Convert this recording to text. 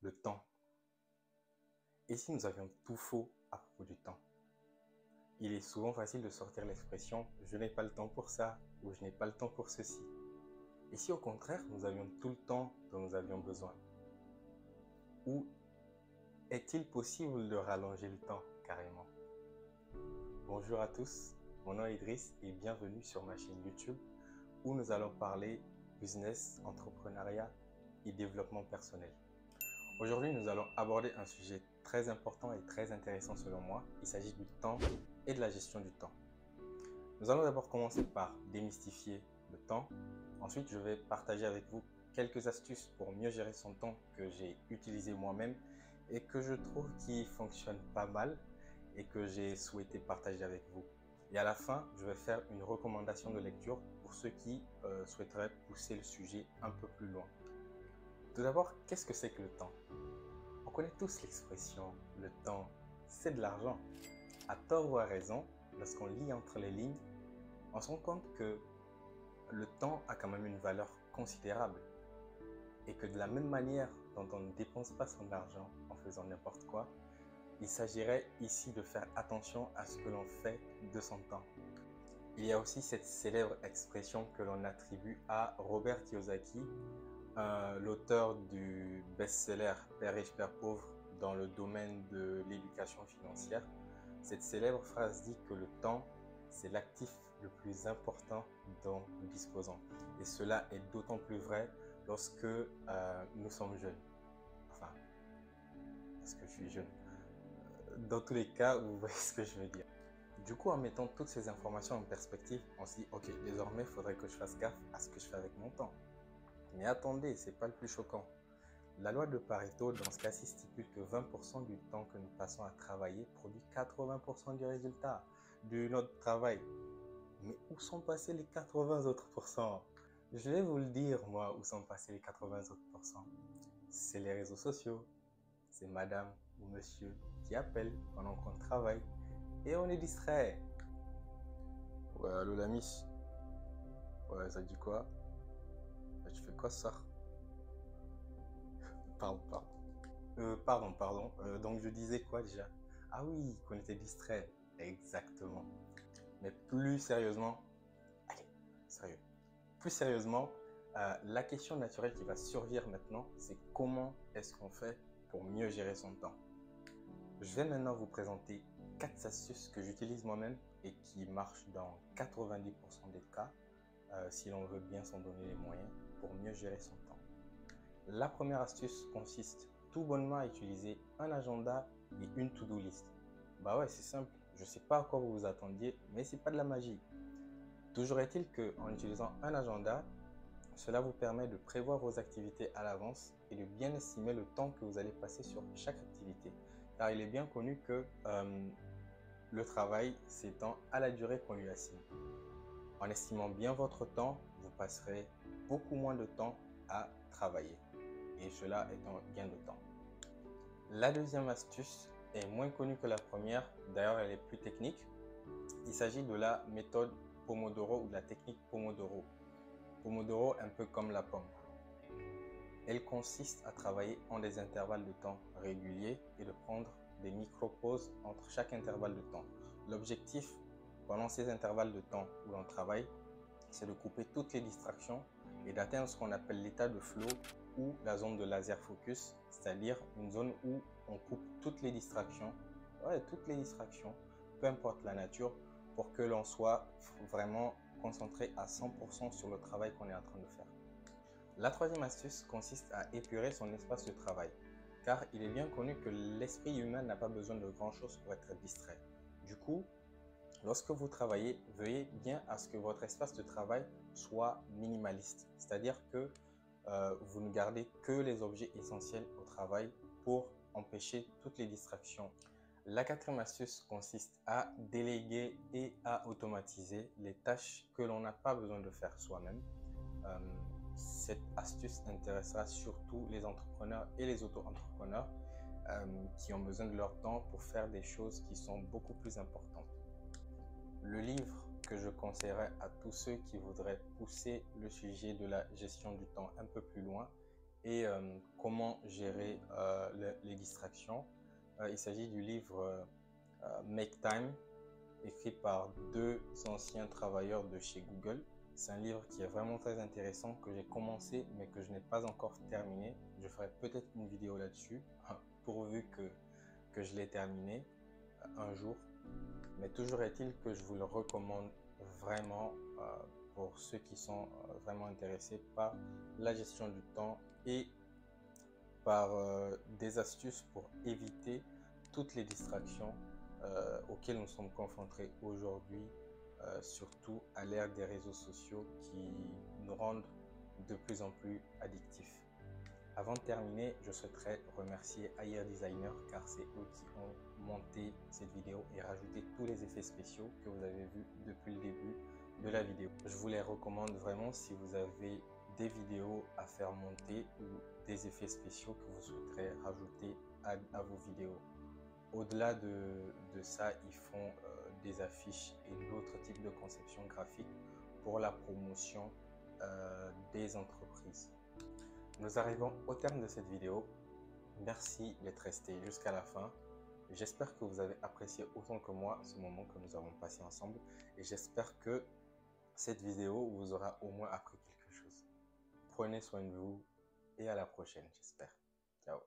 le temps. Et si nous avions tout faux à propos du temps? Il est souvent facile de sortir l'expression « je n'ai pas le temps pour ça » ou « je n'ai pas le temps pour ceci ». Et si au contraire, nous avions tout le temps dont nous avions besoin? Ou est-il possible de rallonger le temps carrément? Bonjour à tous, mon nom est Idriss et bienvenue sur ma chaîne YouTube où nous allons parler business, entrepreneuriat et développement personnel. Aujourd'hui, nous allons aborder un sujet très important et très intéressant selon moi. Il s'agit du temps et de la gestion du temps. Nous allons d'abord commencer par démystifier le temps. Ensuite, je vais partager avec vous quelques astuces pour mieux gérer son temps que j'ai utilisé moi-même et que je trouve qui fonctionne pas mal et que j'ai souhaité partager avec vous. Et à la fin, je vais faire une recommandation de lecture pour ceux qui souhaiteraient pousser le sujet un peu plus loin. Tout d'abord, qu'est-ce que c'est que le temps? On connaît tous l'expression « le temps, c'est de l'argent ». À tort ou à raison, lorsqu'on lit entre les lignes, on se rend compte que le temps a quand même une valeur considérable et que de la même manière dont on ne dépense pas son argent en faisant n'importe quoi, il s'agirait ici de faire attention à ce que l'on fait de son temps. Il y a aussi cette célèbre expression que l'on attribue à Robert Kiyosaki, l'auteur du best-seller Père riche, Père pauvre dans le domaine de l'éducation financière. Cette célèbre phrase dit que le temps, c'est l'actif le plus important dont nous disposons. Et cela est d'autant plus vrai lorsque nous sommes jeunes. Enfin, parce que je suis jeune. Dans tous les cas, vous voyez ce que je veux dire. Du coup, en mettant toutes ces informations en perspective, on se dit, ok, désormais, il faudrait que je fasse gaffe à ce que je fais avec mon temps. Mais attendez, ce n'est pas le plus choquant. La loi de Pareto, dans ce cas-ci, stipule que 20% du temps que nous passons à travailler produit 80% du résultat de notre travail. Mais où sont passés les 80 autres pourcents? Je vais vous le dire, moi, où sont passés les 80 autres pourcents. C'est les réseaux sociaux. C'est madame ou monsieur qui appelle pendant qu'on travaille et on est distrait. Ouais, allô la miss? Ouais, ça dit quoi? Tu fais quoi ce soir? Pardon. Donc je disais quoi déjà? Ah oui, qu'on était distrait. Exactement. Mais plus sérieusement, allez, sérieux. Plus sérieusement, la question naturelle qui va surgir maintenant, c'est comment est-ce qu'on fait pour mieux gérer son temps? Je vais maintenant vous présenter 4 astuces que j'utilise moi-même et qui marchent dans 90% des cas, si l'on veut bien s'en donner les moyens, pour mieux gérer son temps. La première astuce consiste tout bonnement à utiliser un agenda et une to-do list. Bah ouais, c'est simple. Je ne sais pas à quoi vous vous attendiez, mais c'est pas de la magie. Toujours est-il qu'en utilisant un agenda, cela vous permet de prévoir vos activités à l'avance et de bien estimer le temps que vous allez passer sur chaque activité. Car il est bien connu que le travail s'étend à la durée qu'on lui assigne. En estimant bien votre temps, vous passerez beaucoup moins de temps à travailler. Et cela est un gain de temps. La deuxième astuce est moins connue que la première, d'ailleurs elle est plus technique. Il s'agit de la méthode Pomodoro ou de la technique Pomodoro. Pomodoro un peu comme la pomme. Elle consiste à travailler en des intervalles de temps réguliers et de prendre des micro-pauses entre chaque intervalle de temps. L'objectif pendant ces intervalles de temps où l'on travaille, c'est de couper toutes les distractions et d'atteindre ce qu'on appelle l'état de flow ou la zone de laser focus, c'est-à-dire une zone où on coupe toutes les distractions, peu importe la nature, pour que l'on soit vraiment concentré à 100% sur le travail qu'on est en train de faire. La troisième astuce consiste à épurer son espace de travail, car il est bien connu que l'esprit humain n'a pas besoin de grand-chose pour être distrait. Du coup, lorsque vous travaillez, veuillez bien à ce que votre espace de travail soit minimaliste, c'est-à-dire que vous ne gardez que les objets essentiels au travail pour empêcher toutes les distractions. La quatrième astuce consiste à déléguer et à automatiser les tâches que l'on n'a pas besoin de faire soi-même. Cette astuce intéressera surtout les entrepreneurs et les auto-entrepreneurs qui ont besoin de leur temps pour faire des choses qui sont beaucoup plus importantes. Le livre que je conseillerais à tous ceux qui voudraient pousser le sujet de la gestion du temps un peu plus loin et comment gérer les distractions. Il s'agit du livre Make Time, écrit par deux anciens travailleurs de chez Google. C'est un livre qui est vraiment très intéressant, que j'ai commencé mais que je n'ai pas encore terminé. Je ferai peut-être une vidéo là-dessus, pourvu que je l'ai terminé un jour. Mais toujours est-il que je vous le recommande vraiment pour ceux qui sont vraiment intéressés par la gestion du temps et par des astuces pour éviter toutes les distractions auxquelles nous sommes confrontés aujourd'hui, surtout à l'ère des réseaux sociaux qui nous rendent de plus en plus addictifs. Avant de terminer, je souhaiterais remercier Ayer Designer car c'est eux qui ont monté cette vidéo et rajouté tous les effets spéciaux que vous avez vus depuis le début de la vidéo. Je vous les recommande vraiment si vous avez des vidéos à faire monter ou des effets spéciaux que vous souhaiterez rajouter à vos vidéos. Au-delà de ça, ils font des affiches et d'autres types de conception graphique pour la promotion des entreprises. Nous arrivons au terme de cette vidéo. Merci d'être resté jusqu'à la fin. J'espère que vous avez apprécié autant que moi ce moment que nous avons passé ensemble et j'espère que cette vidéo vous aura au moins appris quelque chose. Prenez soin de vous et à la prochaine, j'espère. Ciao.